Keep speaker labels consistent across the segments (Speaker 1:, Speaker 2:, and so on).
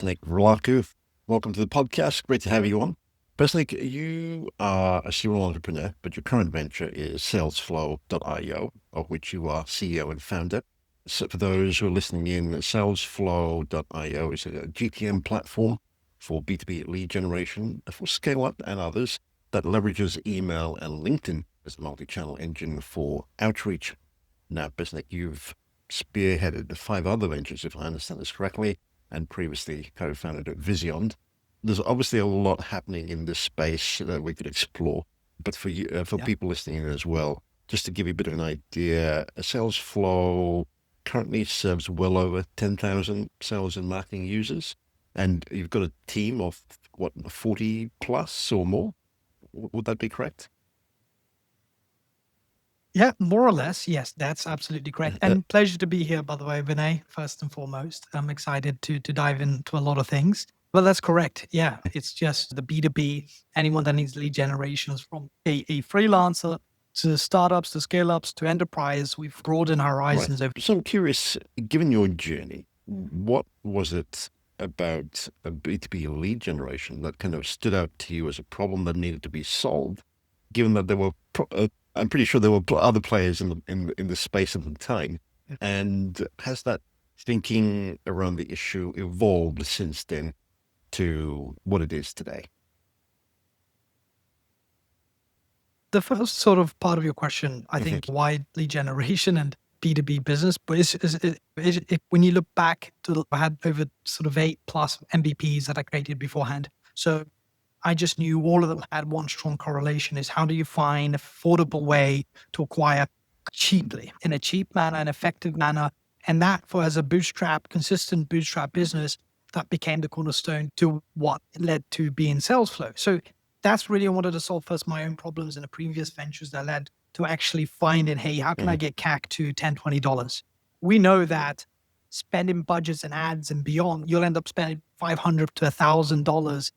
Speaker 1: Besnik Vrellaku. Welcome to the podcast. Great to have you on. Besnik, you are a serial entrepreneur, but your current venture is Salesflow.io, of which you are CEO and founder. So for those who are listening in, Salesflow.io is a GTM platform for B2B lead generation for scale up and others that leverages email and LinkedIn as a multi-channel engine for outreach. Now, Besnik, you've spearheaded 5 other ventures, if I understand this correctly, and previously co-founded at Vision. There's obviously a lot happening in this space that we could explore, but for you, for people listening in as well, just to give you a bit of an idea, Salesflow currently serves well over 10,000 sales and marketing users, and you've got a team of 40 plus or more. Would that be correct?
Speaker 2: Yeah, more or less. Yes, that's absolutely correct. And pleasure to be here, by the way, Vinay, first and foremost. I'm excited to dive into a lot of things. Well, that's correct. Yeah, it's just the B2B, anyone that needs lead generations from a freelancer to startups, to scale ups, to enterprise. We've broadened our horizons.
Speaker 1: Right. So I'm curious, given your journey, what was it about a B2B lead generation that kind of stood out to you as a problem that needed to be solved, given that there were I'm pretty sure there were other players in the space at the time. And has that thinking around the issue evolved since then to what it is today?
Speaker 2: The first sort of part of your question, I think, why lead generation and B2B business, but when you look back to, I had over sort of 8 plus MVPs that I created beforehand. So I just knew all of them had one strong correlation: is how do you find an affordable way to acquire cheaply, in a cheap manner, an effective manner. And that, for as a consistent bootstrap business, that became the cornerstone to what led to being Salesflow. So that's really, I wanted to solve first my own problems in the previous ventures that led to actually finding, hey, how can I get CAC to $10, $20? We know that spending budgets and ads and beyond, you'll end up spending $500 to $1,000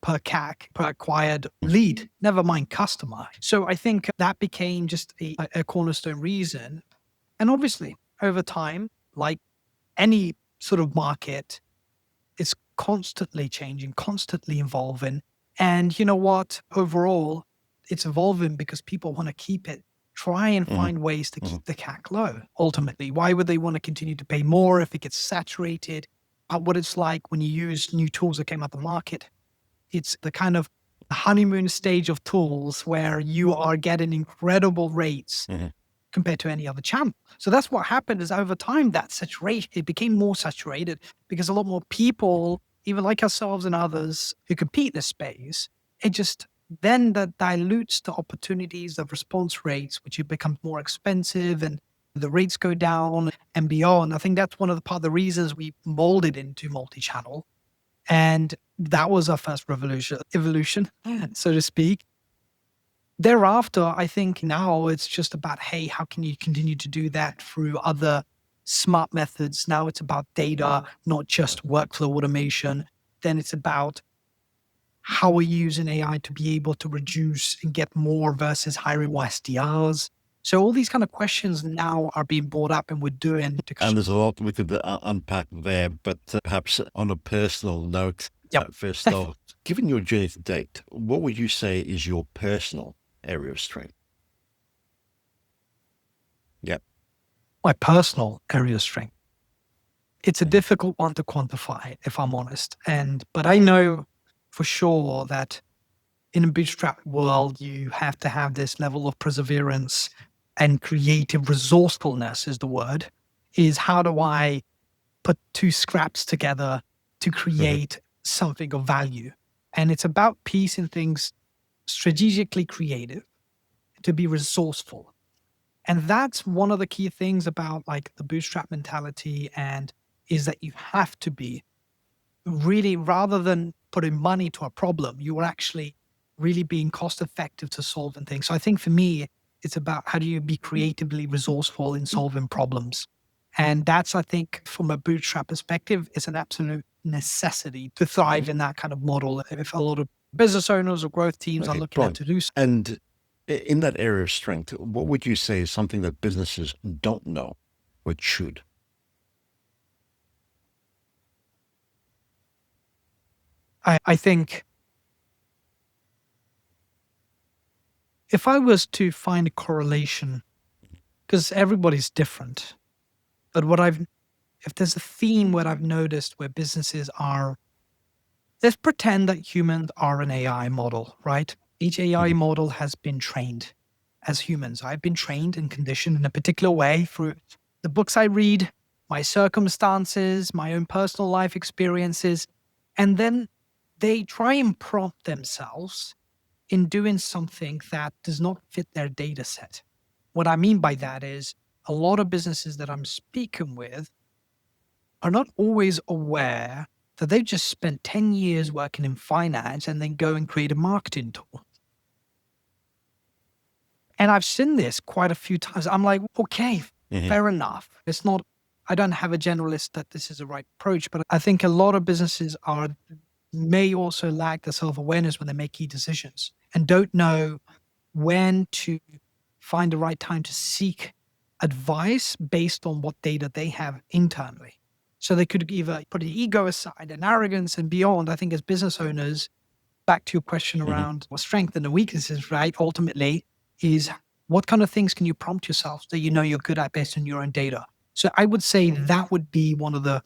Speaker 2: per CAC, per acquired lead, never mind customer. So I think that became just a cornerstone reason. And obviously, over time, like any sort of market, it's constantly changing, constantly evolving. And you know what? Overall, it's evolving because people want to keep it. Try and find ways to keep the CAC low. Ultimately, why would they want to continue to pay more if it gets saturated? What it's like when you use new tools that came out the market. It's the kind of honeymoon stage of tools where you are getting incredible rates compared to any other channel. So that's what happened is over time, that saturation, it became more saturated because a lot more people, even like ourselves and others who compete in this space, it just then that dilutes the opportunities of response rates, which it becomes more expensive and the rates go down and beyond. I think that's one of the reasons we molded into multi-channel. And that was our first evolution, so to speak. Thereafter, I think now it's just about, hey, how can you continue to do that through other smart methods? Now it's about data, not just workflow automation. Then it's about how we're using AI to be able to reduce and get more versus hiring more SDRs. So all these kind of questions now are being brought up and we're doing.
Speaker 1: And there's a lot we could unpack there, but perhaps on a personal note, first off, given your journey to date, what would you say is your personal area of strength?
Speaker 2: My personal area of strength. It's a difficult one to quantify, if I'm honest. But I know for sure that in a bootstrap world, you have to have this level of perseverance and creative resourcefulness is the word, is how do I put 2 scraps together to create something of value? And it's about piecing things strategically creative to be resourceful. And that's one of the key things about like the bootstrap mentality, and is that you have to be really, rather than putting money to a problem, you are actually really being cost effective to solving things. So I think for me, it's about how do you be creatively resourceful in solving problems. And that's, I think, from a bootstrap perspective, is an absolute necessity to thrive in that kind of model. If a lot of business owners or growth teams are looking at to do so.
Speaker 1: And in that area of strength, what would you say is something that businesses don't know but should?
Speaker 2: I think if I was to find a correlation, because everybody's different, but if there's a theme what I've noticed where businesses are, let's pretend that humans are an AI model, right? Each AI model has been trained as humans. I've been trained and conditioned in a particular way through the books I read, my circumstances, my own personal life experiences. And then they try and prompt themselves in doing something that does not fit their data set. What I mean by that is a lot of businesses that I'm speaking with are not always aware that they've just spent 10 years working in finance and then go and create a marketing tool. And I've seen this quite a few times. I'm like, okay, fair enough. It's not, I don't have a generalist that this is the right approach, but I think a lot of businesses may also lack the self-awareness when they make key decisions and don't know when to find the right time to seek advice based on what data they have internally. So they could either put the ego aside and arrogance and beyond. I think as business owners, back to your question around what strength and the weaknesses, right? Ultimately, is what kind of things can you prompt yourself that you know you're good at based on your own data? So I would say that would be one of the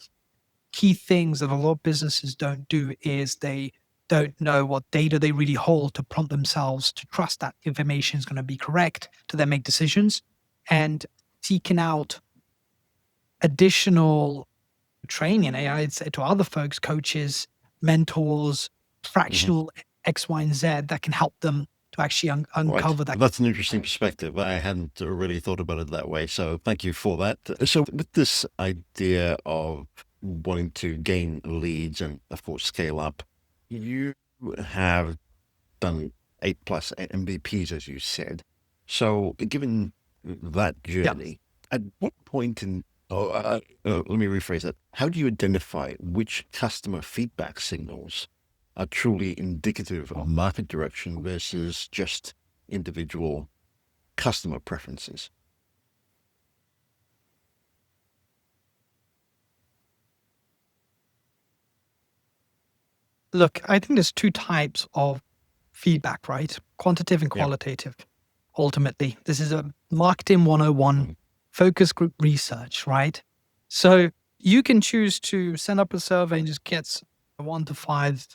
Speaker 2: key things that a lot of businesses don't do is they don't know what data they really hold to prompt themselves to trust that information is going to be correct to then make decisions, and seeking out additional training, I'd say to other folks, coaches, mentors, fractional X, Y, and Z that can help them to actually uncover that.
Speaker 1: That's an interesting perspective. I hadn't really thought about it that way. So thank you for that. So with this idea of wanting to gain leads and of course scale up, you have done 8+ MVPs, as you said. So given that journey, at what point let me rephrase that. How do you identify which customer feedback signals are truly indicative of market direction versus just individual customer preferences?
Speaker 2: Look, I think there's two types of feedback, right? Quantitative and qualitative. Ultimately, this is a marketing 101 focus group research, right? So you can choose to send up a survey and just get a 1 to 5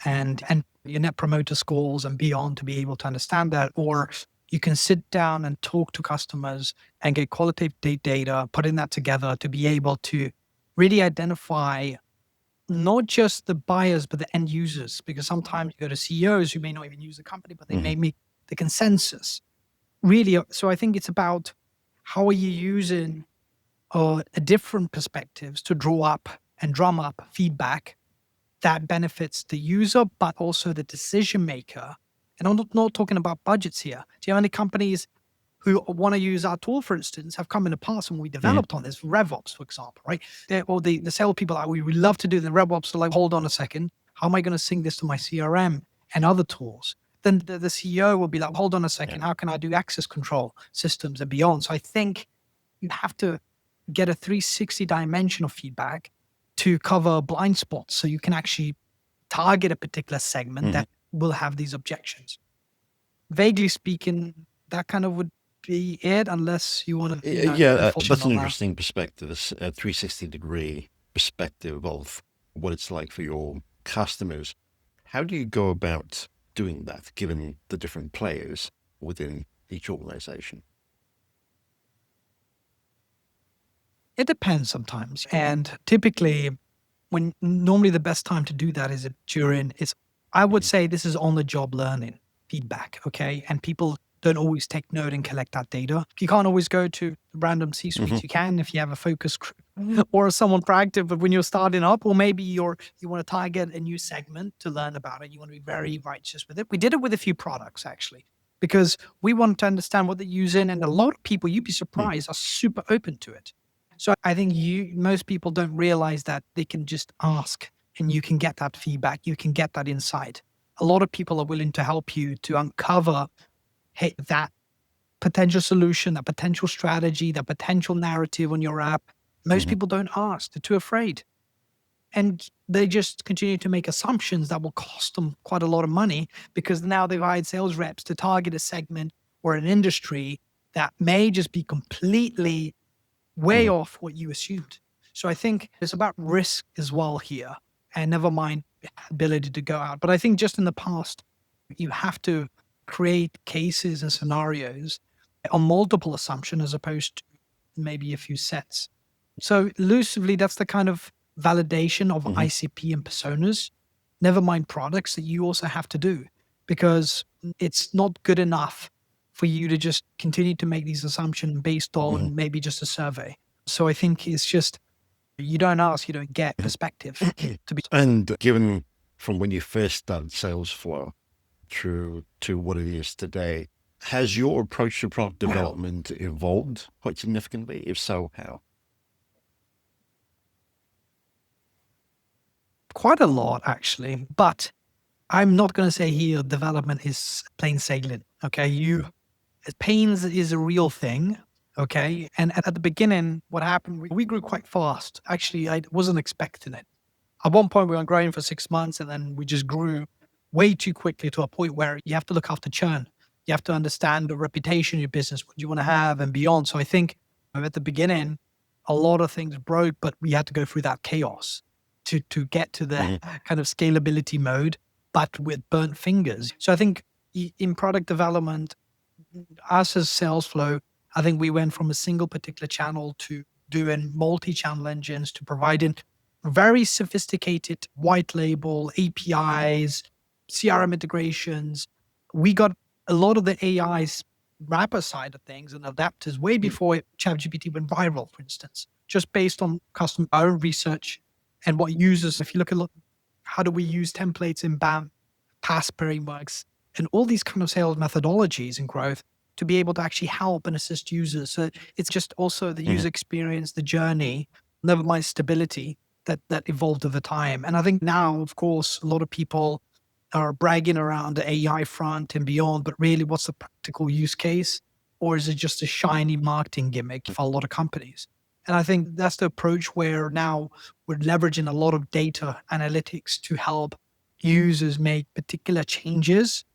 Speaker 2: and your net promoter scores and beyond to be able to understand that. Or you can sit down and talk to customers and get qualitative data, putting that together to be able to really identify not just the buyers, but the end users, because sometimes you go to CEOs who may not even use the company, but they may make the consensus. Really, so I think it's about how are you using different perspectives to draw up and drum up feedback that benefits the user, but also the decision maker. And I'm not talking about budgets here. Do you have any companies who want to use our tool, for instance, have come in the past when we developed on this, RevOps, for example, right? Or the salespeople we love to do the RevOps are like, hold on a second, how am I going to sync this to my CRM and other tools? Then the CEO will be like, hold on a second, how can I do access control systems and beyond? So I think you have to get a 360 dimension of feedback to cover blind spots so you can actually target a particular segment that will have these objections. Vaguely speaking, that kind of would be it, unless you want to.
Speaker 1: That's an interesting perspective, this 360-degree perspective of what it's like for your customers. How do you go about doing that, given the different players within each organization?
Speaker 2: It depends sometimes. And typically, normally the best time to do that is I would say this is on the job learning feedback. Okay. And people don't always take note and collect that data. You can't always go to random C-suites. You can if you have a focus group or someone proactive, but when you're starting up, or maybe you want to target a new segment to learn about it. You want to be very righteous with it. We did it with a few products actually, because we want to understand what they're using. And a lot of people, you'd be surprised, are super open to it. So I think most people don't realize that they can just ask and you can get that feedback. You can get that insight. A lot of people are willing to help you to uncover that potential solution, that potential strategy, that potential narrative on your app. Most people don't ask. They're too afraid. And they just continue to make assumptions that will cost them quite a lot of money, because now they've hired sales reps to target a segment or an industry that may just be completely way off what you assumed. So I think it's about risk as well here, and never mind ability to go out. But I think just in the past, you have to create cases and scenarios on multiple assumptions as opposed to maybe a few sets. So loosely, that's the kind of validation of ICP and personas, never mind products, that you also have to do, because it's not good enough for you to just continue to make these assumptions based on maybe just a survey. So I think it's just, you don't ask, you don't get perspective to be.
Speaker 1: And given from when you first started Salesflow through to what it is today, has your approach to product development evolved quite significantly? If so, how?
Speaker 2: Quite a lot, actually. But I'm not going to say here development is plain sailing. Okay. Pains is a real thing. Okay. And at the beginning, what happened, we grew quite fast. Actually, I wasn't expecting it. At one point, we were growing for 6 months, and then we just grew way too quickly to a point where you have to look after churn. You have to understand the reputation of your business, what you want to have, and beyond. So I think at the beginning, a lot of things broke, but we had to go through that chaos to get to the kind of scalability mode, but with burnt fingers. So I think in product development, us as Salesflow, I think we went from a single particular channel to doing multi-channel engines, to providing very sophisticated white label APIs, CRM integrations. We got a lot of the AI's wrapper side of things and adapters way before ChatGPT went viral, for instance, just based on customer own research and what users, if you look at how do we use templates in BAM, past frameworks, and all these kind of sales methodologies and growth to be able to actually help and assist users. So it's just also the user experience, the journey, never mind stability, that evolved over time. And I think now, of course, a lot of people are bragging around the AI front and beyond, but really, what's the practical use case? Or is it just a shiny marketing gimmick for a lot of companies? And I think that's the approach where now we're leveraging a lot of data analytics to help users make particular changes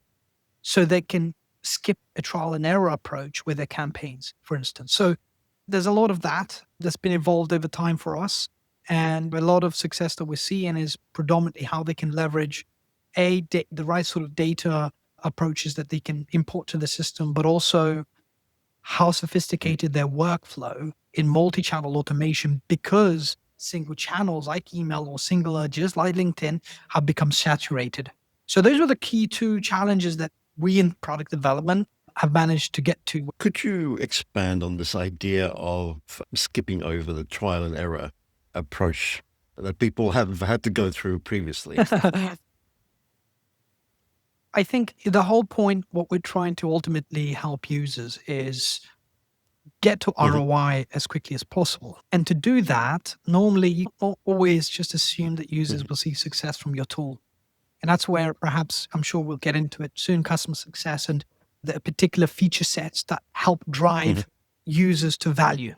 Speaker 2: so they can skip a trial and error approach with their campaigns, for instance. So there's a lot of that that's been evolved over time for us. And a lot of success that we're seeing is predominantly how they can leverage the right sort of data approaches that they can import to the system, but also how sophisticated their workflow in multi-channel automation, because single channels like email or single urges like LinkedIn have become saturated. So those are the key two challenges that we in product development have managed to get to.
Speaker 1: Could you expand on this idea of skipping over the trial and error approach that people have had to go through previously?
Speaker 2: I think the whole point, what we're trying to ultimately help users is get to ROI as quickly as possible. And to do that, normally you don't always just assume that users will see success from your tool. And that's where perhaps, I'm sure we'll get into it soon, customer success and the particular feature sets that help drive users to value.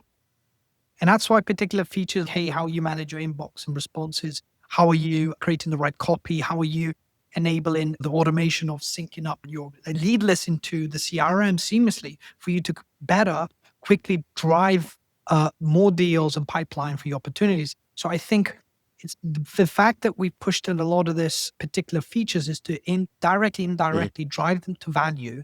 Speaker 2: And that's why particular features, hey, how you manage your inbox and responses, how are you creating the right copy, how are you enabling the automation of syncing up your lead list into the CRM seamlessly for you to better, quickly drive more deals and pipeline for your opportunities. So I think it's the fact that we've pushed in a lot of this particular features is to indirectly drive them to value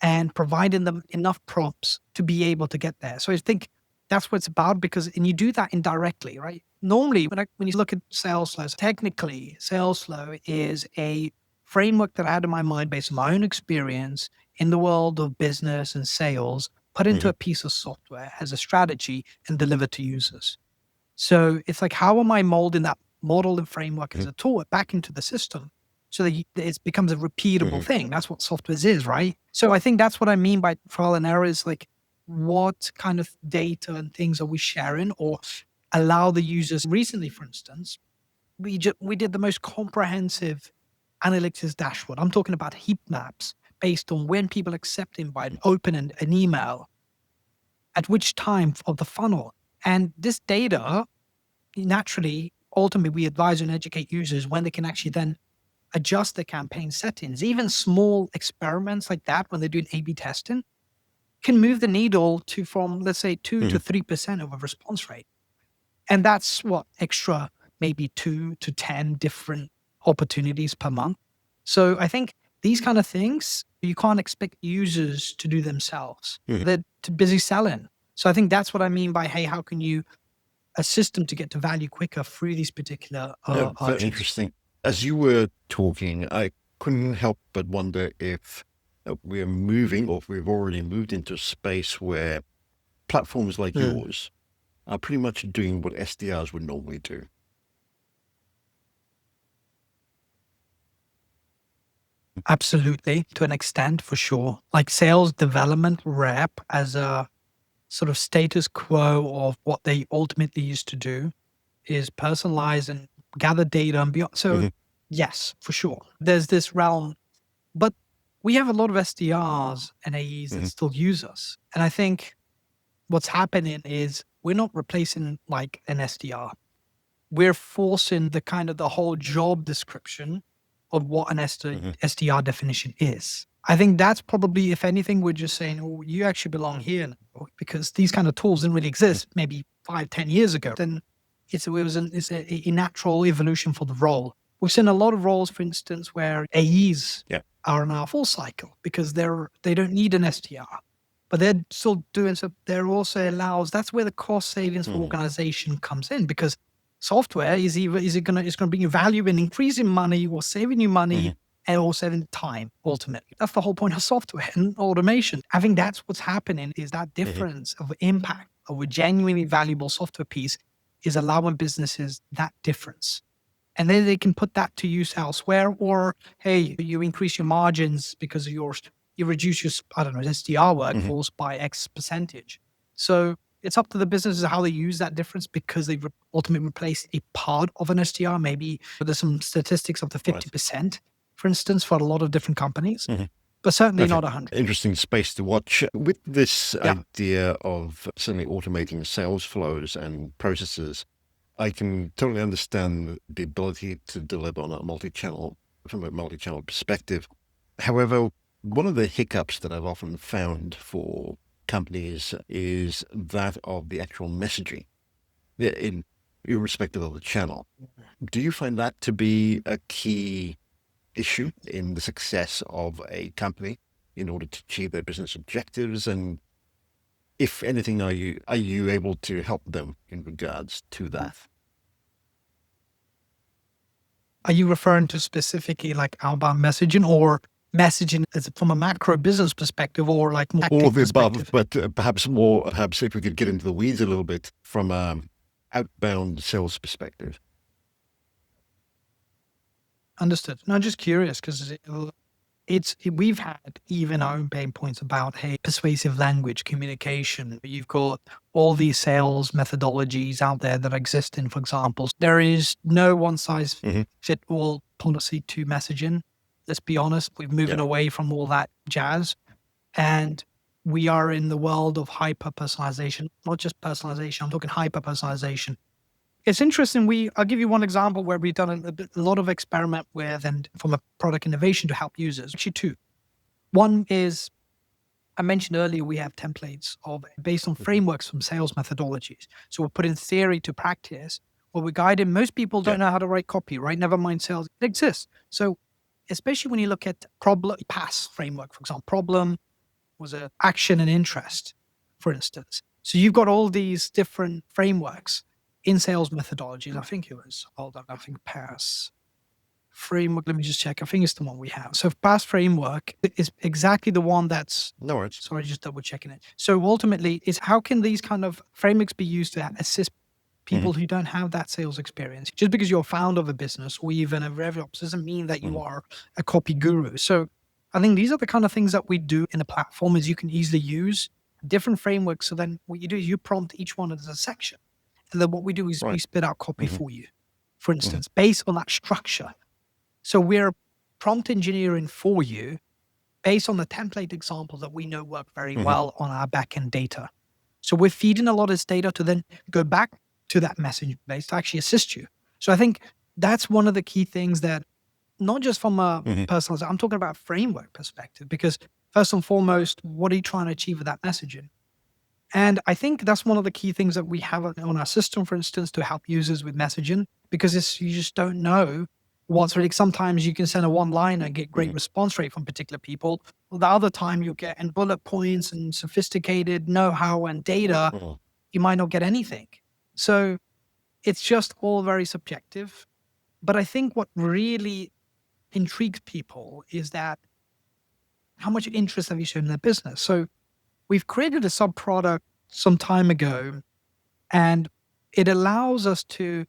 Speaker 2: and providing them enough prompts to be able to get there. So I think that's what it's about, and you do that indirectly, right? Normally, when you look at Salesflow, technically, Salesflow is a framework that I had in my mind based on my own experience in the world of business and sales, put into a piece of software as a strategy and delivered to users. So it's like, how am I molding that model and framework as a tool back into the system so that it becomes a repeatable thing? That's what software is, right? So I think that's what I mean by trial and error, is like, what kind of data and things are we sharing or allow the users? Recently, for instance, we did the most comprehensive analytics dashboard. I'm talking about heat maps based on when people accept invite, open an email, at which time of the funnel. And this data naturally ultimately we advise and educate users when they can actually then adjust the campaign settings. Even small experiments like that, when they're doing A/B testing, can move the needle to from, let's say, 2 to 3% of a response rate. And that's what extra, maybe 2 to 10 different opportunities per month. So I think these kind of things, you can't expect users to do themselves. They're too busy selling. So I think that's what I mean by, hey, how can you assist them to get to value quicker through these particular
Speaker 1: Very
Speaker 2: options?
Speaker 1: interesting. As you were talking, I couldn't help but wonder if we're moving, or if we've already moved into a space where platforms like yours are pretty much doing what SDRs would normally do.
Speaker 2: Absolutely, to an extent, for sure. Like sales development rep as a sort of status quo of what they ultimately used to do is personalize and gather data and beyond. So yes, for sure. There's this realm, but we have a lot of SDRs and AEs that still use us. And I think what's happening is we're not replacing like an SDR. We're forcing the kind of the whole job description of what an SDR definition is. I think that's probably, if anything, we're just saying, oh, you actually belong here now, because these kind of tools didn't really exist maybe 5-10 years ago. Then it's a natural evolution for the role. We've seen a lot of roles, for instance, where AEs are now full cycle because they don't need an SDR, but they're still doing so. They're also allows, that's where the cost savings for organization comes in, because software is going to bring you value in increasing money or saving you money and also saving time ultimately. That's the whole point of software and automation. I think that's what's happening, is that difference of impact of a genuinely valuable software piece is allowing businesses that difference. And then they can put that to use elsewhere, or, hey, you increase your margins because you reduce your, SDR workforce by X percentage. So it's up to the businesses how they use that difference, because they ultimately replace a part of an SDR. Maybe there's some statistics up to 50%, for instance, for a lot of different companies, but certainly not 100.
Speaker 1: Interesting space to watch. With this idea of certainly automating sales flows and processes, I can totally understand the ability to deliver on a multi-channel, from a multi-channel perspective. However, one of the hiccups that I've often found for companies is that of the actual messaging, irrespective of the channel. Do you find that to be a key issue in the success of a company in order to achieve their business objectives? And if anything, are you able to help them in regards to that?
Speaker 2: Are you referring to specifically like outbound messaging, or messaging as from a macro business perspective, or like more
Speaker 1: all of the above, but perhaps if we could get into the weeds a little bit from an outbound sales perspective.
Speaker 2: Understood. No, I'm just curious, because we've had even our own pain points about, hey, persuasive language, communication. You've got all these sales methodologies out there that exist in, for example, there is no one size fit all policy to messaging. Let's be honest, we've moving away from all that jazz, and we are in the world of hyper personalization, not just personalization. I'm talking hyper personalization. It's interesting. I'll give you one example where we've done a lot of experiment with, and from a product innovation to help users. Actually, two. One is, I mentioned earlier, we have templates based on frameworks from sales methodologies. So we're putting theory to practice. What we're guiding, most people don't know how to write copy, right? Never mind sales. It exists. So especially when you look at PASS framework, for example, problem was an action and interest, for instance. So you've got all these different frameworks in sales methodologies. I think it was, PASS framework. Let me just check. I think it's the one we have. So PASS framework is exactly the one that's, sorry, just double checking it. So ultimately, is how can these kind of frameworks be used to assist people who don't have that sales experience? Just because you're a founder of a business or even a RevOps doesn't mean that you are a copy guru. So I think these are the kind of things that we do in the platform, is you can easily use different frameworks. So then what you do is you prompt each one as a section. And then what we do is we spit out copy for you, for instance, based on that structure. So we're prompt engineering for you based on the template examples that we know work very well on our backend data. So we're feeding a lot of this data to then go back to that message base to actually assist you. So I think that's one of the key things that, not just from a
Speaker 1: Mm-hmm.
Speaker 2: personal, I'm talking about framework perspective, because first and foremost, what are you trying to achieve with that messaging? And I think that's one of the key things that we have on our system, for instance, to help users with messaging, because you just don't know what's really. Sometimes you can send a one line and get great
Speaker 1: Mm-hmm.
Speaker 2: response rate from particular people. Well, the other time you get in bullet points and sophisticated know-how and data,
Speaker 1: Mm-hmm.
Speaker 2: you might not get anything. So it's just all very subjective. But I think what really intrigues people is that how much interest have you shown in the business? So we've created a sub product some time ago, and it allows us to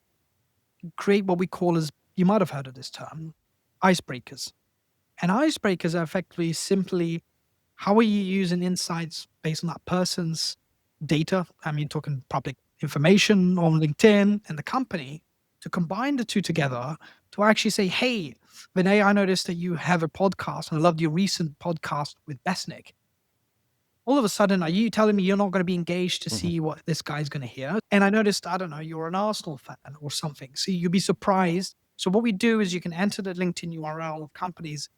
Speaker 2: create what we call, as you might have heard of this term, icebreakers. And icebreakers are effectively simply how are you using insights based on that person's data? I mean, talking public information on LinkedIn and the company, to combine the two together to actually say, hey, Vinay, I noticed that you have a podcast and I loved your recent podcast with Besnik. All of a sudden, are you telling me you're not going to be engaged to
Speaker 1: Mm-hmm.
Speaker 2: see what this guy's going to hear? And I noticed, I don't know, you're an Arsenal fan or something. So you'll be surprised. So what we do is you can enter the LinkedIn URL of companies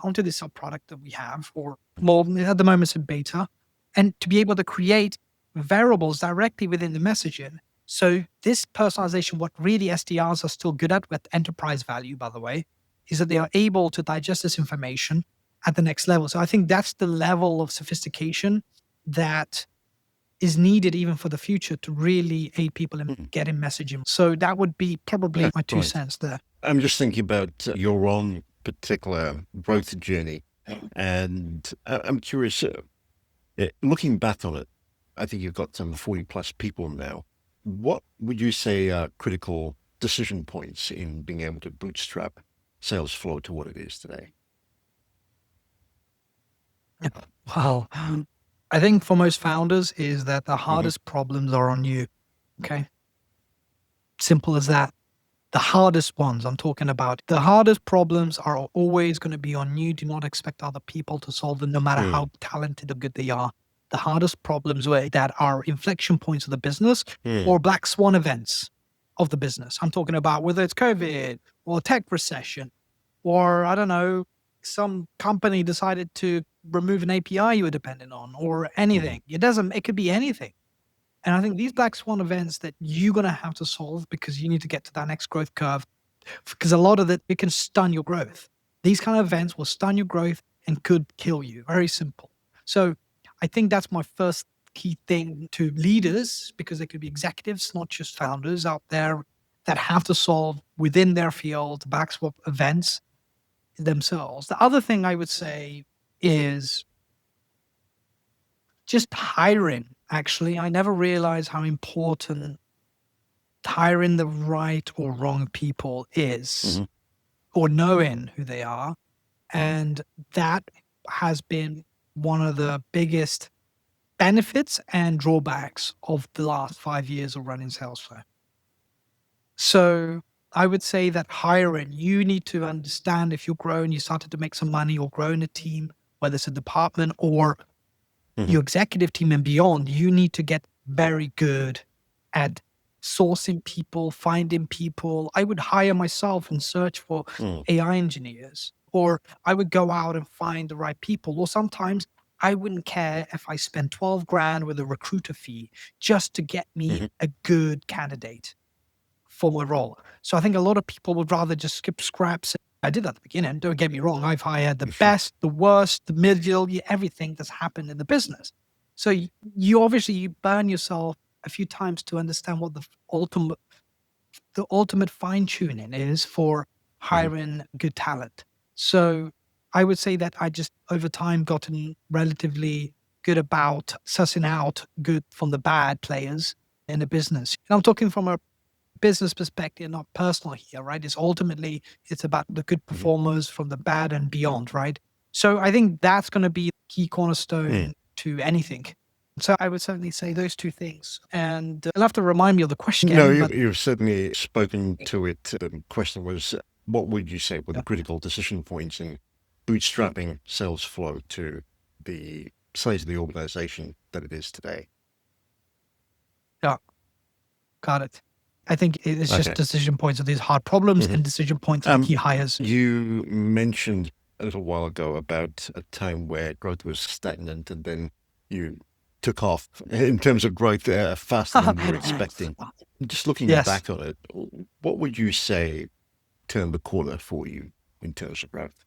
Speaker 2: onto this sub product that we have, or more at the moment it's in beta, and to be able to create variables directly within the messaging. So this personalization, what really SDRs are still good at with enterprise value, by the way, is that they are able to digest this information at the next level. So I think that's the level of sophistication that is needed even for the future to really aid people in
Speaker 1: Mm-hmm.
Speaker 2: getting messaging. So that would be probably
Speaker 1: Yeah,
Speaker 2: my two
Speaker 1: right.
Speaker 2: cents there.
Speaker 1: I'm just thinking about your own particular growth journey, and I'm curious. Looking back on it, I think you've got some 40 plus people now. What would you say are critical decision points in being able to bootstrap Salesflow to what it is today?
Speaker 2: Well, I think for most founders is that the
Speaker 1: Mm-hmm.
Speaker 2: hardest problems are on you. Okay. Simple as that. The hardest ones I'm talking about, the hardest problems are always going to be on you. Do not expect other people to solve them, no matter how talented or good they are. The hardest problems that are inflection points of the business
Speaker 1: Mm-hmm.
Speaker 2: or black swan events of the business. I'm talking about whether it's COVID or tech recession, or I don't know, some company decided to remove an API you were dependent on, or
Speaker 1: Mm-hmm.
Speaker 2: anything. It could be anything. And I think these black swan events that you're going to have to solve because you need to get to that next growth curve, because a lot of it can stun your growth. These kind of events will stun your growth and could kill you. Very simple. So I think that's my first key thing to leaders, because they could be executives, not just founders out there that have to solve within their field black swan events themselves. The other thing I would say is just hiring. Actually, I never realized how important hiring the right or wrong people is,
Speaker 1: Mm-hmm.
Speaker 2: or knowing who they are. And that has been one of the biggest benefits and drawbacks of the last 5 years of running Salesforce. So I would say that hiring, you need to understand if you're growing, you started to make some money or growing a team, whether it's a department or
Speaker 1: Mm-hmm.
Speaker 2: your executive team and beyond, you need to get very good at sourcing people, finding people. I would hire myself and search for
Speaker 1: Mm-hmm.
Speaker 2: AI engineers, or I would go out and find the right people. Or sometimes I wouldn't care if I spend 12 grand with a recruiter fee just to get me
Speaker 1: Mm-hmm.
Speaker 2: a good candidate for my role. So I think a lot of people would rather just skip scraps. I did that at the beginning. Don't get me wrong. I've hired the best, the worst, the middle, everything that's happened in the business. So you obviously you burn yourself a few times to understand what the ultimate fine tuning is for
Speaker 1: Mm-hmm.
Speaker 2: hiring good talent. So I would say that I just over time gotten relatively good about sussing out good from the bad players in the business. And I'm talking from a business perspective, not personal here, right? It's about the good
Speaker 1: Mm-hmm.
Speaker 2: performers from the bad and beyond, right? So I think that's going to be key
Speaker 1: Mm.
Speaker 2: cornerstone to anything. So I would certainly say those two things. And you'll have to remind me of the question
Speaker 1: No,
Speaker 2: again, but
Speaker 1: you've certainly spoken to it. The question was, what would you say were the critical decision points in bootstrapping Salesflow to the size of the organization that it is today?
Speaker 2: yeah, got it. I think it's just decision points of these hard problems and decision points of key hires.
Speaker 1: You mentioned a little while ago about a time where growth was stagnant and then you took off in terms of growth faster than you were expecting. Just looking back on it, what would you say turned the corner for you in terms of growth?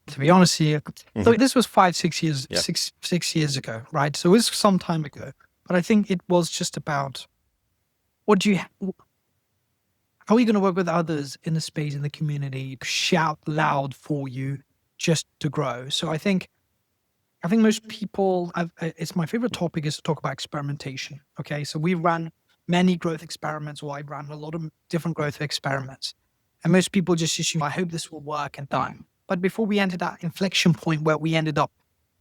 Speaker 2: To be honest here, so this was 5-6 years, 6 years ago, right? So it was some time ago, but I think it was just about how are you going to work with others in the space, in the community, shout loud for you just to grow? So I think most people, it's my favorite topic is to talk about experimentation. Okay. So we ran many growth experiments, or I ran a lot of different growth experiments. And most people just assume, I hope this will work and done. But before we entered that inflection point where we ended up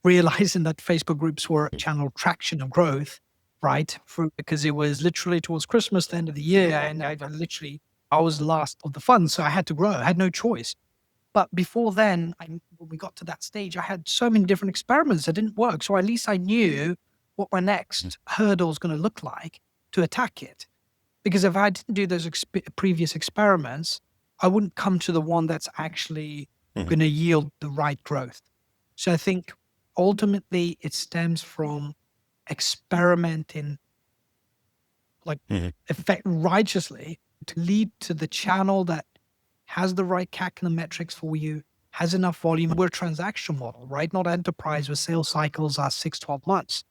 Speaker 2: realizing that Facebook groups were a channel traction of growth, right? Because it was literally towards Christmas, the end of the year, and I was last of the fund, so I had to grow. I had no choice. But before then, when we got to that stage, I had so many different experiments that didn't work. So at least I knew what my next hurdle was going to look like to attack it. Because if I didn't do those previous experiments, I wouldn't come to the one that's actually going to yield the right growth. So I think ultimately it stems from experimenting righteously to lead to the channel that has the right CAC and the metrics for you, has enough volume. We're a transaction model, right? Not enterprise where sales cycles are 6-12 months.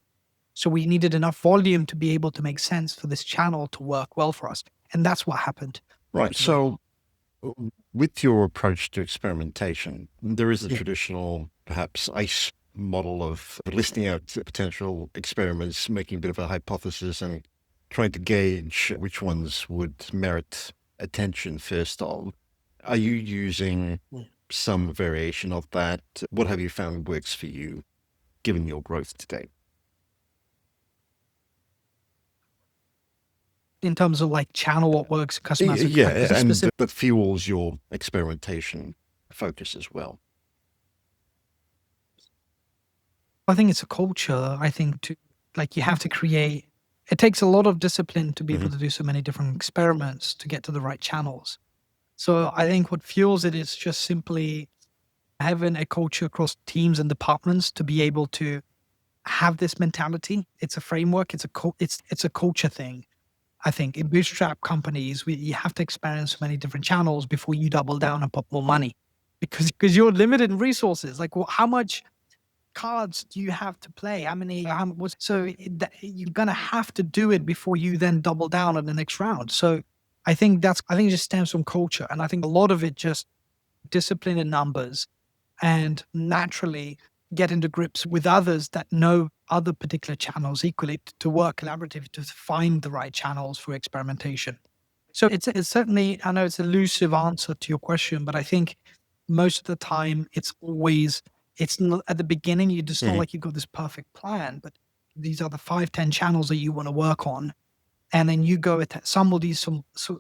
Speaker 2: So we needed enough volume to be able to make sense for this channel to work well for us. And that's what happened.
Speaker 1: Right. So with your approach to experimentation, there is a traditional, perhaps, ICE model of listing out potential experiments, making a bit of a hypothesis and trying to gauge which ones would merit attention first of. Are you using some variation of that? What have you found works for you, given your growth today?
Speaker 2: In terms of like channel, what works, customer
Speaker 1: and that fuels your experimentation focus as well.
Speaker 2: I think it's a culture. I think you have to create. It takes a lot of discipline to be able to do so many different experiments to get to the right channels. So I think what fuels it is just simply having a culture across teams and departments to be able to have this mentality. It's a framework. It's a culture thing. I think in bootstrap companies, you have to experience so many different channels before you double down and put more money, because you're limited in resources. Like, how much cards do you have to play? You're gonna have to do it before you then double down on the next round. So I think it just stems from culture, and I think a lot of it just discipline in numbers, and naturally get into grips with others that know other particular channels equally to work collaboratively to find the right channels for experimentation. So it's certainly, I know it's an elusive answer to your question, but I think most of the time it's not at the beginning, you just not like you've got this perfect plan, but these are the 5-10 channels that you want to work on. And then you go at some of these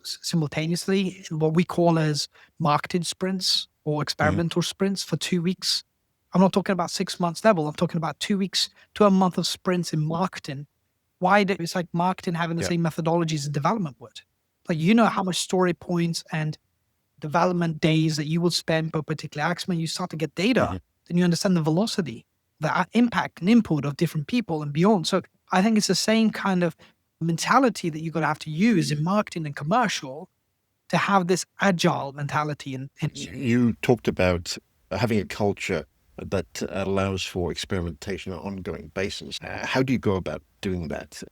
Speaker 2: simultaneously, what we call as marketing sprints or experimental sprints for 2 weeks. I'm not talking about 6 months level. I'm talking about 2 weeks to a month of sprints in marketing. It's like marketing having the same methodologies as development would. Like, how much story points and development days that you will spend per particular action. You start to get data, then you understand the velocity, the impact and input of different people and beyond. So I think it's the same kind of mentality that you're going to have to use in marketing and commercial to have this agile mentality. And
Speaker 1: you talked about having a culture that allows for experimentation on an ongoing basis. How do you go about doing that?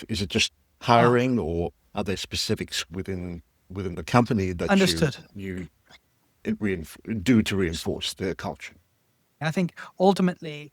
Speaker 1: Is it just hiring, or are there specifics within the company that you do to reinforce the culture?
Speaker 2: I think ultimately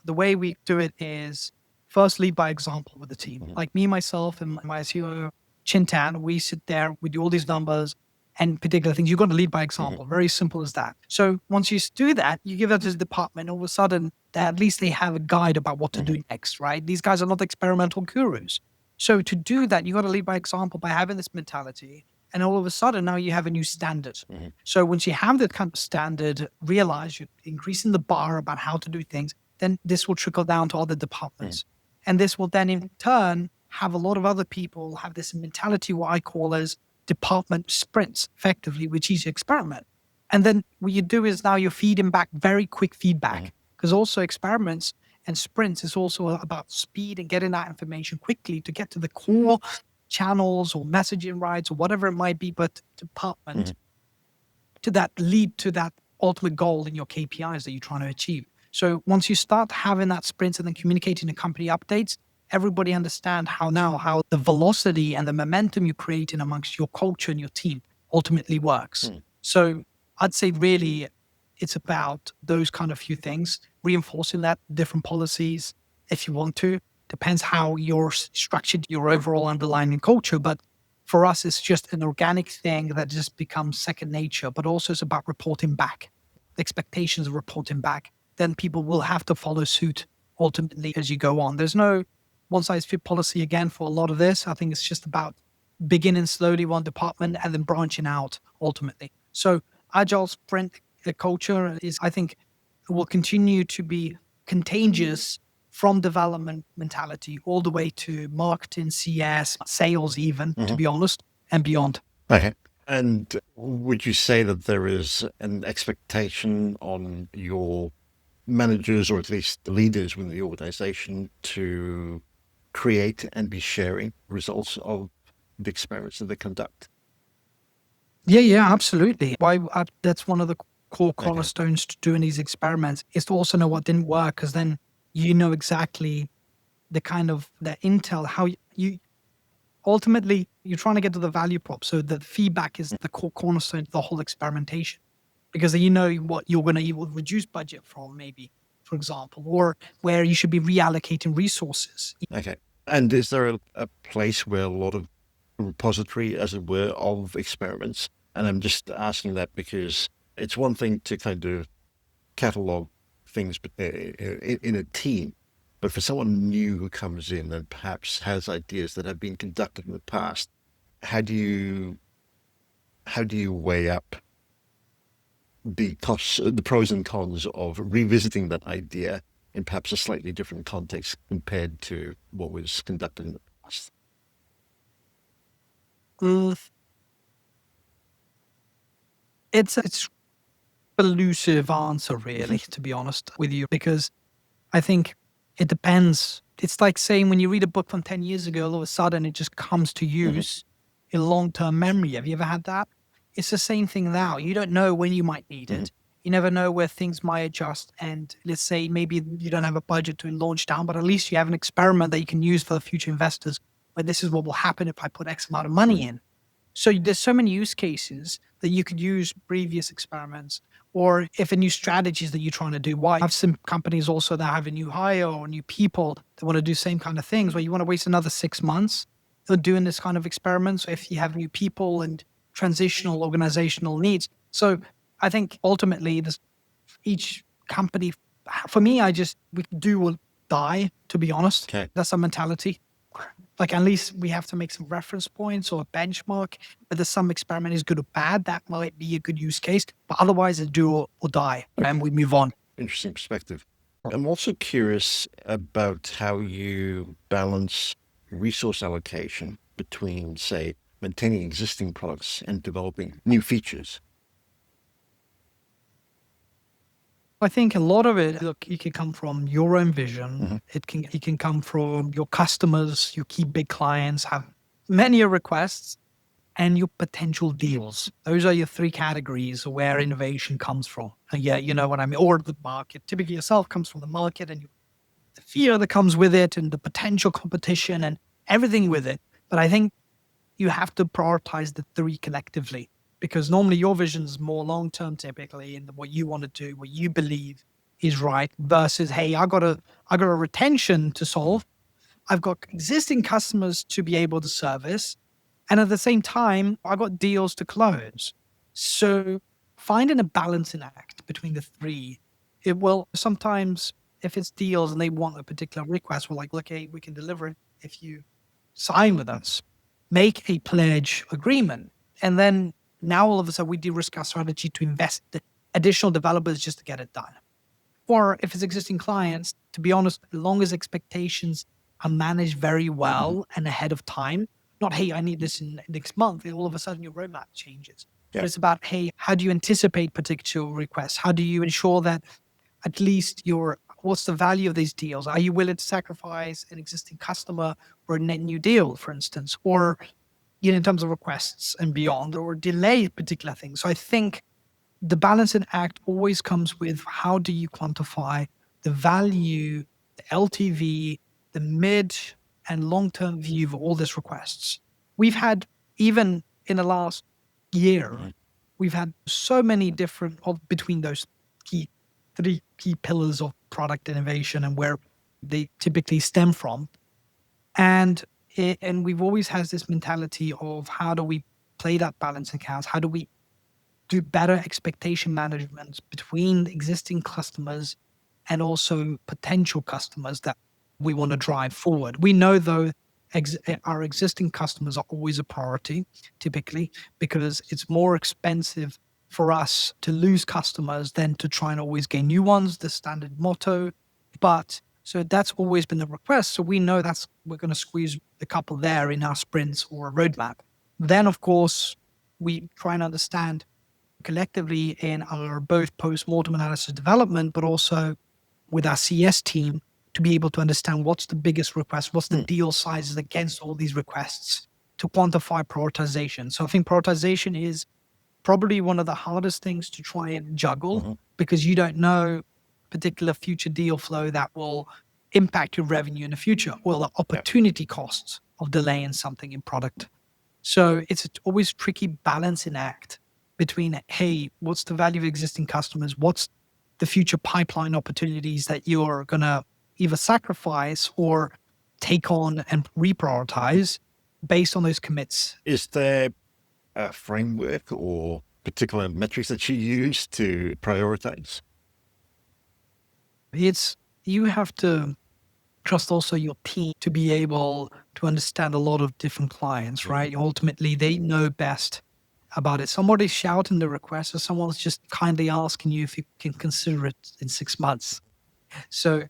Speaker 2: the way we do it is first lead by example with the team. Like me, myself, and my CEO, Chintan, we sit there, we do all these numbers and particular things. You've got to lead by example. Very simple as that. So once you do that, you give that to the department, all of a sudden, at least they have a guide about what to do next, right? These guys are not experimental gurus. So to do that, you got to lead by example by having this mentality. And all of a sudden, now you have a new standard. So once you have that kind of standard, realize you're increasing the bar about how to do things, then this will trickle down to other departments. And this will then in turn have a lot of other people have this mentality, what I call as department sprints, effectively, which is experiment. And then what you do is now you're feeding back very quick feedback, because also experiments and sprints is also about speed and getting that information quickly to get to the core channels or messaging rights or whatever it might be, but department to that lead to that ultimate goal in your KPIs that you're trying to achieve. So once you start having that sprint and then communicating the company updates, everybody understand how the velocity and the momentum you're creating amongst your culture and your team ultimately works. So I'd say really it's about those kind of few things, reinforcing that different policies if you want to. Depends how you're structured, your overall underlying culture. But for us, it's just an organic thing that just becomes second nature, but also it's about reporting back, the expectations of reporting back. Then people will have to follow suit ultimately as you go on. There's no one size fits policy again for a lot of this. I think it's just about beginning slowly one department and then branching out ultimately. So agile sprint culture is, I think, will continue to be contagious from development mentality all the way to marketing, CS, sales even, to be honest, and beyond.
Speaker 1: Okay. And would you say that there is an expectation on your managers, or at least the leaders within the organization, to create and be sharing results of the experiments that they conduct?
Speaker 2: Yeah, absolutely. That's one of the core cornerstones to doing these experiments is to also know what didn't work, because then you know exactly the kind of the intel, how you ultimately you're trying to get to the value prop. So the feedback is the core cornerstone of the whole experimentation, because you know what you're going to reduce budget from, maybe, for example, or where you should be reallocating resources.
Speaker 1: Okay. And is there a place where a lot of repository, as it were, of experiments? And I'm just asking that because it's one thing to kind of catalog things in a team, but for someone new who comes in and perhaps has ideas that have been conducted in the past, how do you weigh up the costs, the pros and cons of revisiting that idea in perhaps a slightly different context compared to what was conducted in the past?
Speaker 2: Mm, it's elusive answer, really, to be honest with you, because I think it depends. It's like saying when you read a book from 10 years ago, all of a sudden it just comes to use in long-term memory. Have you ever had that? It's the same thing now. You don't know when you might need it. You never know where things might adjust. And let's say maybe you don't have a budget to launch down, but at least you have an experiment that you can use for the future investors, where this is what will happen if I put X amount of money in. So there's so many use cases that you could use previous experiments, or if a new strategies that you're trying to do. Why have some companies also that have a new hire or new people that want to do same kind of things, where you want to waste another 6 months of doing this kind of experiments if you have new people and transitional organizational needs. So I think ultimately each company, for me, we do or die, to be honest.
Speaker 1: Okay.
Speaker 2: That's our mentality. Like, at least we have to make some reference points or a benchmark. Whether some experiment is good or bad, that might be a good use case. But otherwise, it's do or die, and we move on.
Speaker 1: Interesting perspective. I'm also curious about how you balance resource allocation between, say, maintaining existing products and developing new features.
Speaker 2: I think a lot of it, look, it can come from your own vision. It can come from your customers, your key big clients have many requests, and your potential deals. Those are your three categories where innovation comes from. And yeah, you know what I mean? Or the market. Typically yourself comes from the market, and the fear that comes with it, and the potential competition and everything with it. But I think you have to prioritize the three collectively, because normally your vision is more long-term typically, and what you want to do, what you believe is right, versus, hey, I got a retention to solve. I've got existing customers to be able to service. And at the same time, I got deals to close. So finding a balancing act between the three, it will sometimes, if it's deals and they want a particular request, we're like, look, hey, we can deliver it if you sign with us, make a pledge agreement. And then now all of a sudden we de-risk our strategy to invest the additional developers just to get it done. Or if it's existing clients, to be honest, as long as expectations are managed very well and ahead of time. Not, hey, I need this in next month. And all of a sudden your roadmap changes.
Speaker 1: Yeah.
Speaker 2: But it's about, hey, how do you anticipate particular requests? How do you ensure that at least what's the value of these deals? Are you willing to sacrifice an existing customer for a net new deal, for instance, or in terms of requests and beyond, or delay particular things? So I think the balancing act always comes with how do you quantify the value, the LTV, the mid and long-term view of all these requests. We've had, even in the last year, we've had so many different between those three key pillars of product innovation and where they typically stem from. And we've always had this mentality of how do we play that balancing account? How do we do better expectation management between existing customers and also potential customers that we want to drive forward? We know, though, our existing customers are always a priority, typically, because it's more expensive for us to lose customers than to try and always gain new ones, the standard motto. But so that's always been the request. So we know we're going to squeeze a couple there in our sprints or roadmap. Then, of course, we try and understand collectively in our both post-mortem analysis development, but also with our CS team, to be able to understand what's the biggest request, what's the deal sizes against all these requests, to quantify prioritization. So I think prioritization is probably one of the hardest things to try and juggle, because you don't know particular future deal flow that will impact your revenue in the future, or the opportunity costs of delaying something in product. So it's always tricky balancing act between, hey, what's the value of existing customers? What's the future pipeline opportunities that you're going to either sacrifice or take on and reprioritize based on those commits?
Speaker 1: Is there a framework or particular metrics that you use to prioritize?
Speaker 2: You have to trust also your team to be able to understand a lot of different clients, right? Ultimately, they know best about it. Somebody's shouting the request, or someone's just kindly asking you if you can consider it in 6 months. So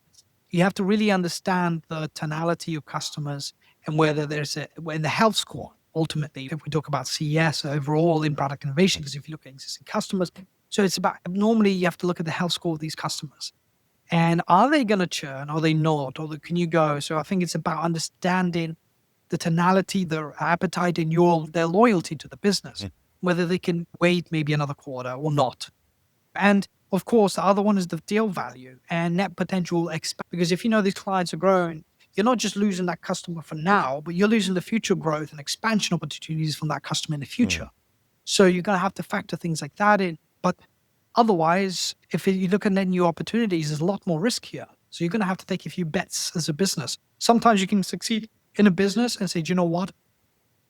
Speaker 2: you have to really understand the tonality of customers and whether in the health score, ultimately, if we talk about CES overall in product innovation, because if you look at existing customers, so it's about, normally you have to look at the health score of these customers. And are they going to churn? Are they not? Or can you go? So I think it's about understanding the tonality, their appetite, and their loyalty to the business, whether they can wait maybe another quarter or not. And of course, the other one is the deal value and net potential because if you know these clients are growing, you're not just losing that customer for now, but you're losing the future growth and expansion opportunities from that customer in the future. So you're going to have to factor things like that in. But otherwise, if you look at net new opportunities, there's a lot more risk here. So you're going to have to take a few bets as a business. Sometimes you can succeed in a business and say, do you know what?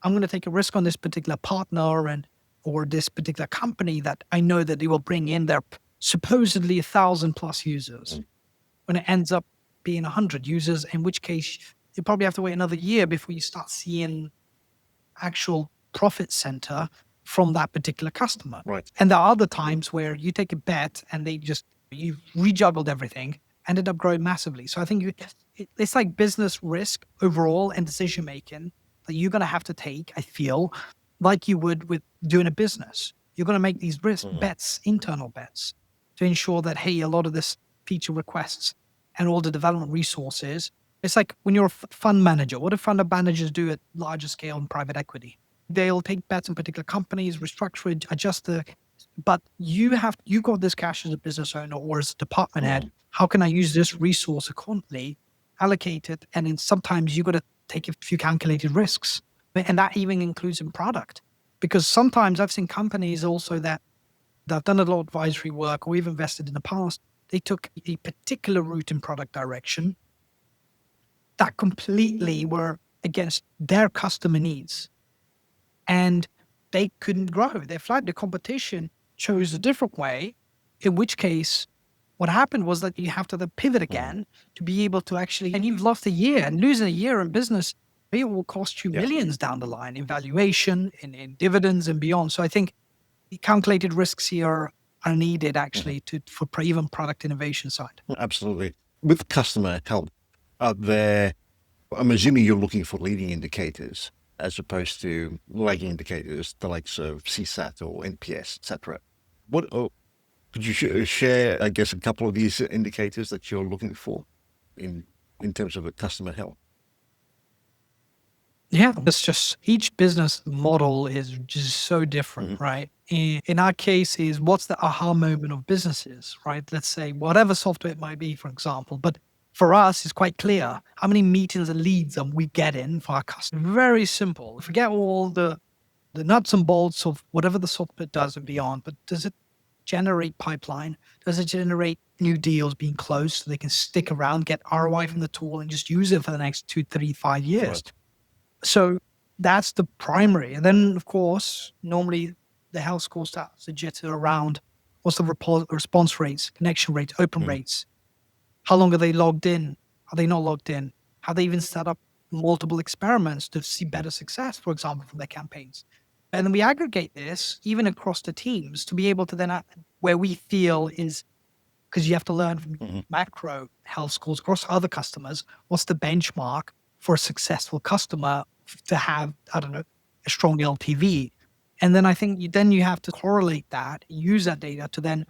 Speaker 2: I'm going to take a risk on this particular partner or this particular company that I know that they will bring in their supposedly 1,000 plus users. When it ends up being 100 users, in which case you probably have to wait another year before you start seeing actual profit center from that particular customer.
Speaker 1: Right.
Speaker 2: And there are other times where you take a bet and you've rejuggled everything, ended up growing massively. So I think it's like business risk overall and decision making that you're going to have to take, I feel, like you would with doing a business. You're going to make these bets, internal bets, to ensure that, hey, a lot of this feature requests and all the development resources, it's like when you're a fund manager. What do fund managers do at larger scale in private equity? They'll take bets in particular companies, restructure it, adjust but you got this cash as a business owner or as a department head. How can I use this resource accordingly, allocate it? And then sometimes you got to take a few calculated risks. And that even includes in product. Because sometimes I've seen companies also that have done a lot of advisory work or we've invested in the past. They took a particular route in product direction that completely were against their customer needs. And they couldn't grow. They flagged the competition, chose a different way, in which case what happened was that you have to then pivot again to be able to actually, and you've lost a year, and losing a year in business, it will cost you millions down the line in valuation, in dividends and beyond. So I think the calculated risks here are needed actually for even product innovation side.
Speaker 1: Absolutely. With customer help, are there I'm assuming you're looking for leading indicators as opposed to lagging indicators, the likes of CSAT or NPS, etc. What could you share? I guess a couple of these indicators that you're looking for in terms of a customer health.
Speaker 2: Yeah, it's just each business model is just so different, right? In our case, is what's the aha moment of businesses, right? Let's say whatever software it might be, for example. But for us, it's quite clear how many meetings and leads are we getting for our customers. Very simple. Forget all the nuts and bolts of whatever the software does and beyond. But does it generate pipeline? Does it generate new deals being closed so they can stick around, get ROI from the tool, and just use it for the next 2, 3, 5 years?
Speaker 1: Right.
Speaker 2: So that's the primary. And then, of course, normally the health score starts to jitter around what's the response rates, connection rates, open rates. How long are they logged in? Are they not logged in? Have they even set up multiple experiments to see better success, for example, from their campaigns? And then we aggregate this even across the teams to be able to then, where we feel is, because you have to learn from macro health scores across other customers, what's the benchmark for a successful customer to have, I don't know, a strong LTV. And then I think you have to correlate that, use that data to then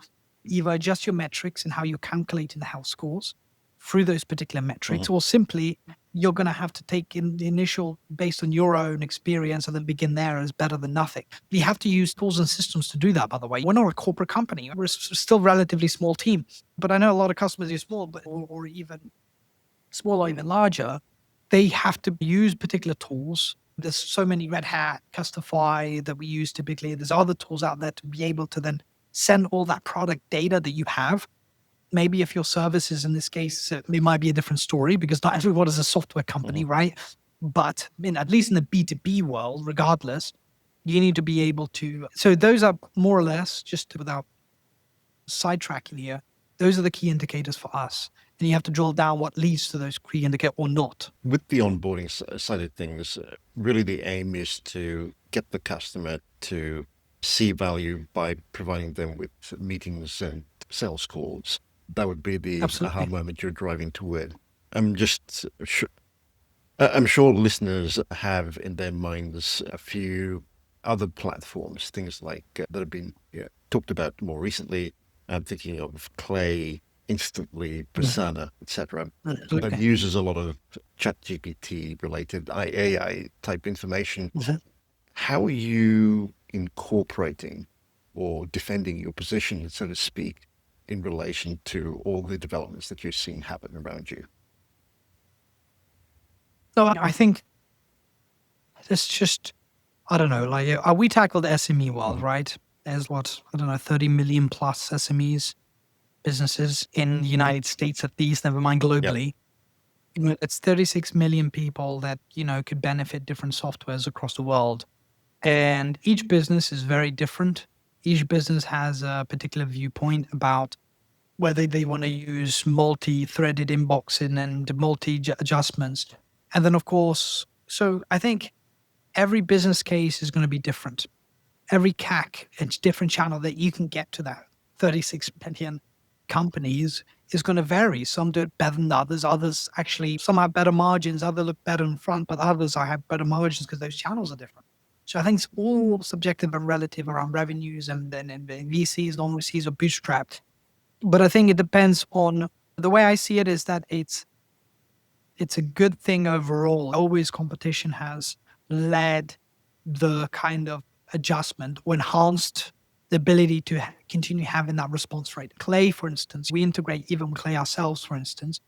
Speaker 2: either adjust your metrics and how you're calculating the health scores through those particular metrics, or simply you're going to have to take in the initial based on your own experience and then begin there as better than nothing. We have to use tools and systems to do that, by the way. We're not a corporate company. We're still relatively small team, but I know a lot of customers are small, but or even small or even larger. They have to use particular tools. There's so many Red Hat, Custify that we use typically. There's other tools out there to be able to then send all that product data that you have. Maybe if your services, in this case, it might be a different story because not everyone is a software company, right? But at least in the B2B world, regardless, you need to be able to. So those are more or less, just without sidetracking here, those are the key indicators for us. And you have to drill down what leads to those key indicators or not.
Speaker 1: With the onboarding side of things, really the aim is to get the customer to see value by providing them with meetings and sales calls. That would be the aha moment you're driving toward. I'm sure listeners have in their minds a few other platforms, things like that have been talked about more recently. I'm thinking of Clay, Instantly, Persona, etc. That uses a lot of ChatGPT related AI type information. How are you incorporating or defending your position, so to speak, in relation to all the developments that you're seeing happen around you?
Speaker 2: So I think it's just, I don't know, like we tackled the SME world, right? There's 30 million plus SMEs, businesses in the United States at least, never mind globally. It's 36 million people that, could benefit different softwares across the world. And each business is very different. Each business has a particular viewpoint about whether they want to use multi-threaded inboxing and multi-adjustments. And then, of course, so I think every business case is going to be different. Every CAC, it's different channel that you can get to that 36 million companies is going to vary. Some do it better than others. Others actually, some have better margins. Others look better in front, but others I have better margins because those channels are different. So I think it's all subjective and relative around revenues and VCs, non-VCs, or bootstrapped. But I think it depends on the way I see it is that it's a good thing overall. Always competition has led the kind of adjustment or enhanced the ability to continue having that response rate. Clay, for instance, we integrate even Clay ourselves, for instance.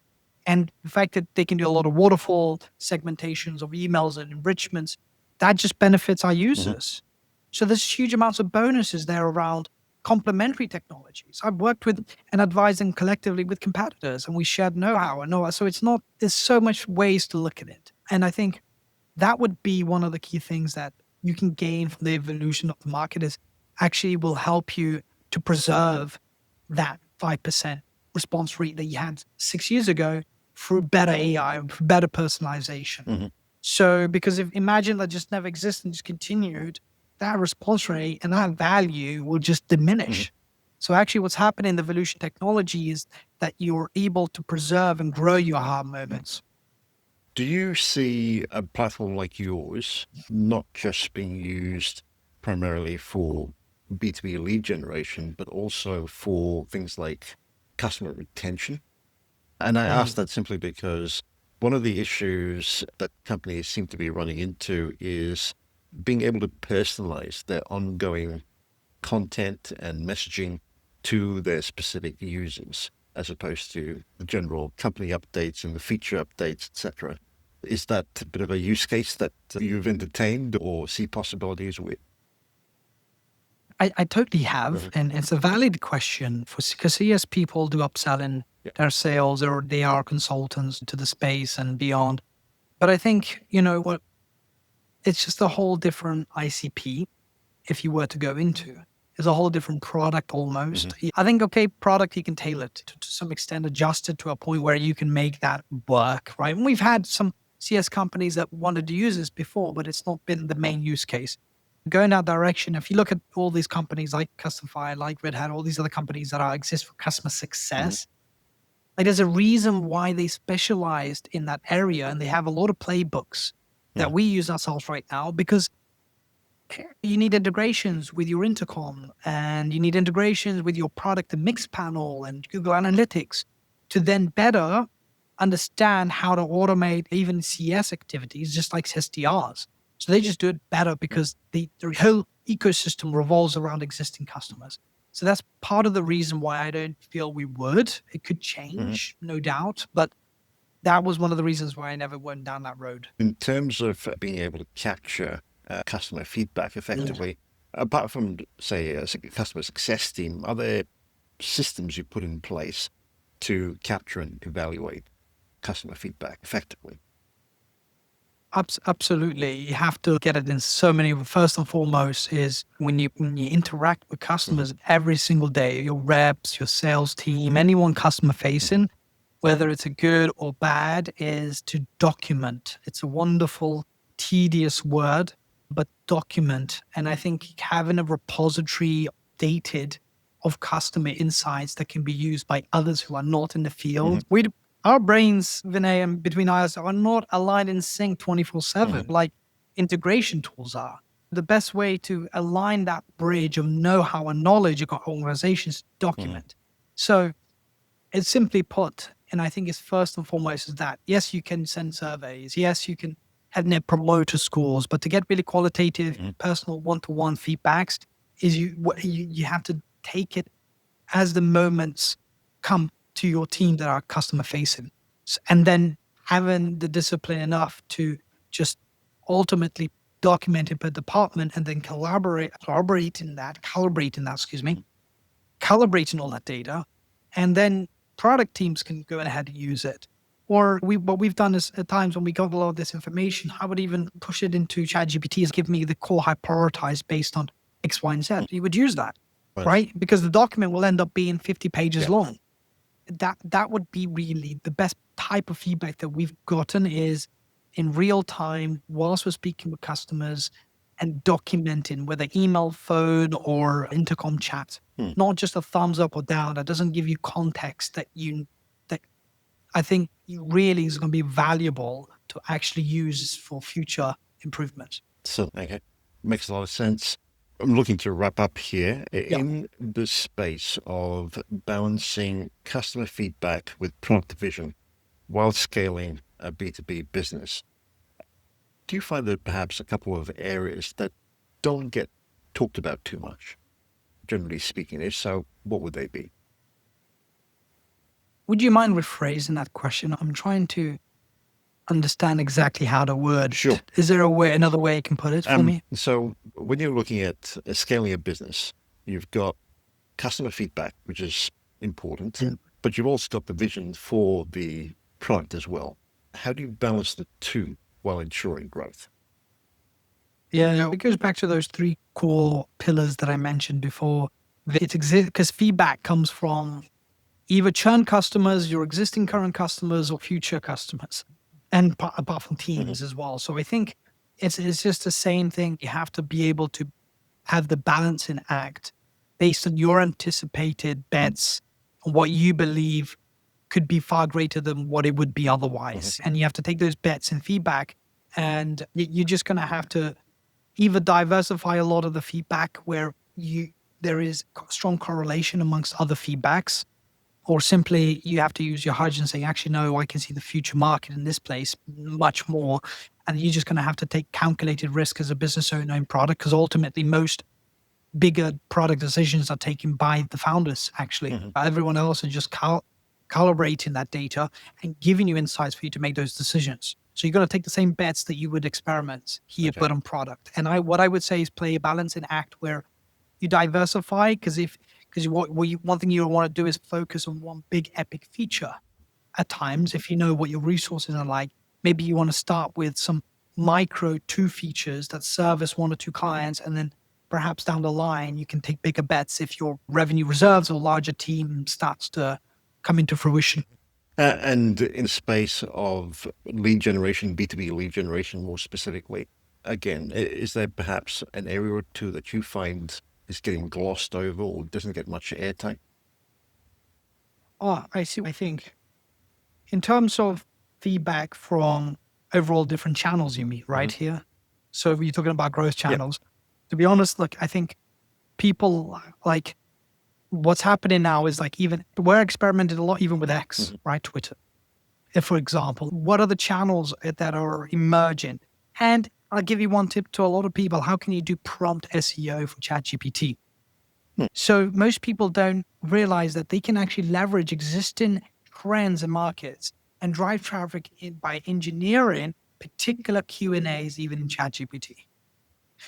Speaker 2: And the fact that they can do a lot of waterfall segmentations of emails and enrichments, that just benefits our users. So there's huge amounts of bonuses there around complementary technologies. I've worked with and advising collectively with competitors, and we shared know-how and know-how. So there's so much ways to look at it. And I think that would be one of the key things that you can gain from the evolution of the market is actually will help you to preserve that 5% response rate that you had 6 years ago through better AI, through better personalization. So, because if imagine that just never existed and just continued, that response rate and that value will just diminish. So actually what's happening in the evolution technology is that you're able to preserve and grow your aha moments.
Speaker 1: Do you see a platform like yours not just being used primarily for B2B lead generation, but also for things like customer retention? And I ask that simply because one of the issues that companies seem to be running into is being able to personalize their ongoing content and messaging to their specific users, as opposed to the general company updates and the feature updates, etc. Is that a bit of a use case that you've entertained or see possibilities with?
Speaker 2: I totally have, and it's a valid question for because yes, people do upsell in their sales or they are consultants to the space and beyond. But I think what it's just a whole different ICP if you were to go into. It's a whole different product almost. I think okay, product you can tailor it to some extent, adjust it to a point where you can make that work, right? And we've had some CS companies that wanted to use this before, but it's not been the main use case. Going that direction, if you look at all these companies like Customfire, like Red Hat, all these other companies that exist for customer success, like there's a reason why they specialized in that area and they have a lot of playbooks that we use ourselves right now because you need integrations with your intercom and you need integrations with your product and mix panel and Google Analytics to then better understand how to automate even CS activities, just like SDRs. So they just do it better because the whole ecosystem revolves around existing customers. So that's part of the reason why I don't feel we would. It could change, no doubt, but that was one of the reasons why I never went down that road.
Speaker 1: In terms of being able to capture customer feedback effectively, apart from, say, a customer success team, are there systems you put in place to capture and evaluate customer feedback effectively?
Speaker 2: Absolutely. You have to get it in so many. First and foremost is when you interact with customers every single day, your reps, your sales team, anyone customer facing, whether it's a good or bad, is to document. It's a wonderful, tedious word, but document. And I think having a repository dated of customer insights that can be used by others who are not in the field. Our brains, Vinay, and between us are not aligned in sync 24/7 like integration tools are. The best way to align that bridge of know-how and knowledge of organizations document. So it's simply put, and I think it's first and foremost is that, yes, you can send surveys. Yes, you can have net promoter scores, but to get really qualitative, personal one-to-one feedbacks is you have to take it as the moments come to your team that are customer facing. And then having the discipline enough to just ultimately document it per department and then calibrating all that data. And then product teams can go ahead and use it. Or what we've done is at times when we got a lot of this information, I would even push it into ChatGPT, give me the core I prioritize based on X, Y, and Z. You would use that. Right? Because the document will end up being 50 pages long. That would be really the best type of feedback that we've gotten is in real time whilst we're speaking with customers and documenting whether email, phone, or intercom chat. Not just a thumbs up or down. That doesn't give you context that I think really is going to be valuable to actually use for future improvements.
Speaker 1: So, okay, makes a lot of sense. I'm looking to wrap up here. In the space of balancing customer feedback with product vision while scaling a B2B business, do you find that perhaps a couple of areas that don't get talked about too much, generally speaking? If so, what would they be?
Speaker 2: Would you mind rephrasing that question? I'm trying to understand exactly how to word.
Speaker 1: Sure.
Speaker 2: Is there another way you can put it for me?
Speaker 1: So when you're looking at scaling a business, you've got customer feedback, which is important, but you've also got the vision for the product as well. How do you balance the two while ensuring growth?
Speaker 2: Yeah, it goes back to those three core pillars that I mentioned before. It exists because feedback comes from either churn customers, your existing current customers, or future customers, and apart from teams as well. So I think it's just the same thing. You have to be able to have the balancing act based on your anticipated bets, on what you believe could be far greater than what it would be otherwise. And you have to take those bets and feedback, and you're just going to have to either diversify a lot of the feedback where there is strong correlation amongst other feedbacks, or simply you have to use your hunch and say, actually, no, I can see the future market in this place much more. And you're just going to have to take calculated risk as a business owner in product, because ultimately most bigger product decisions are taken by the founders, actually. Everyone else is just calibrating that data and giving you insights for you to make those decisions. So you're going to take the same bets that you would experiment here, but on product. And what I would say is play a balancing act where you diversify, because one thing you want to do is focus on one big epic feature. At times, if you know what your resources are like, maybe you want to start with some micro 2 features that service 1 or 2 clients, and then perhaps down the line you can take bigger bets if your revenue reserves or larger team starts to come into fruition.
Speaker 1: And in the space of lead generation, B2B lead generation more specifically, again, is there perhaps an area or two that you find is getting glossed over or doesn't get much airtime?
Speaker 2: Oh, I see. I think in terms of feedback from overall different channels, you mean, right here? So you're talking about growth channels. To be honest, look, I think people like what's happening now is like, even we're experimenting a lot, even with X, right? Twitter. If, for example, what are the channels that are emerging? And I'll give you one tip to a lot of people. How can you do prompt SEO for ChatGPT? So most people don't realize that they can actually leverage existing trends and markets and drive traffic by engineering particular Q&As even in ChatGPT.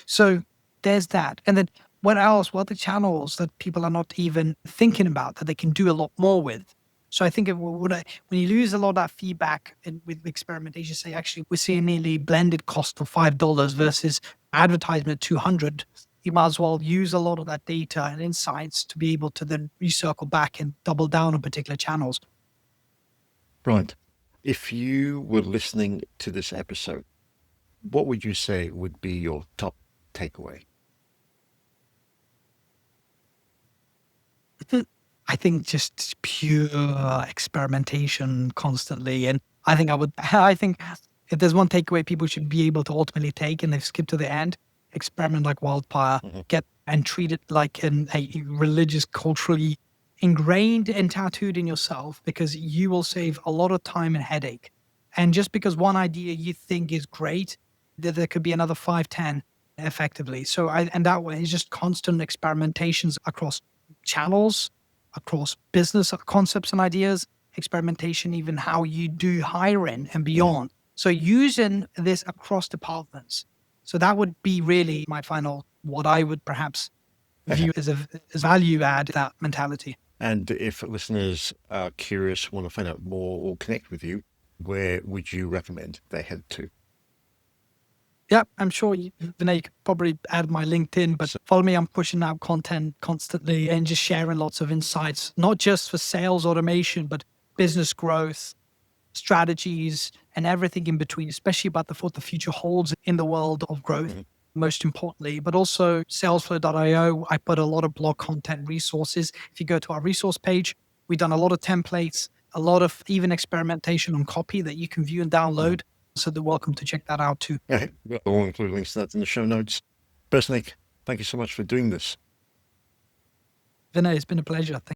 Speaker 2: So there's that. And then what else? What are the channels that people are not even thinking about that they can do a lot more with? So I think when you lose a lot of that feedback with experimentation, say, actually, we're seeing nearly blended cost of $5 versus advertisement $200. You might as well use a lot of that data and insights to be able to then recircle back and double down on particular channels.
Speaker 1: Right. If you were listening to this episode, what would you say would be your top takeaway?
Speaker 2: I think just pure experimentation constantly. And I think if there's one takeaway people should be able to ultimately take and they've skipped to the end, experiment like wildfire, get and treat it like a religious, culturally ingrained and tattooed in yourself, because you will save a lot of time and headache. And just because one idea you think is great, there could be another 5, 10 effectively. So and that way it's just constant experimentations across channels, across business concepts and ideas, experimentation, even how you do hiring and beyond. So using this across departments. So that would be really my final, what I would perhaps view as value add, that mentality.
Speaker 1: And if listeners are curious, want to find out more or connect with you, where would you recommend they head to?
Speaker 2: Yeah, I'm sure Vinay, you could probably add my LinkedIn, but follow me. I'm pushing out content constantly and just sharing lots of insights, not just for sales automation, but business growth, strategies, and everything in between, especially about what the future holds in the world of growth, most importantly, but also Salesflow.io. I put a lot of blog content resources. If you go to our resource page, we've done a lot of templates, a lot of even experimentation on copy that you can view and download. So they're welcome to check that out too.
Speaker 1: Okay, we'll include links to that in the show notes. Besnik, thank you so much for doing this.
Speaker 2: Vinay, it's been a pleasure. Thank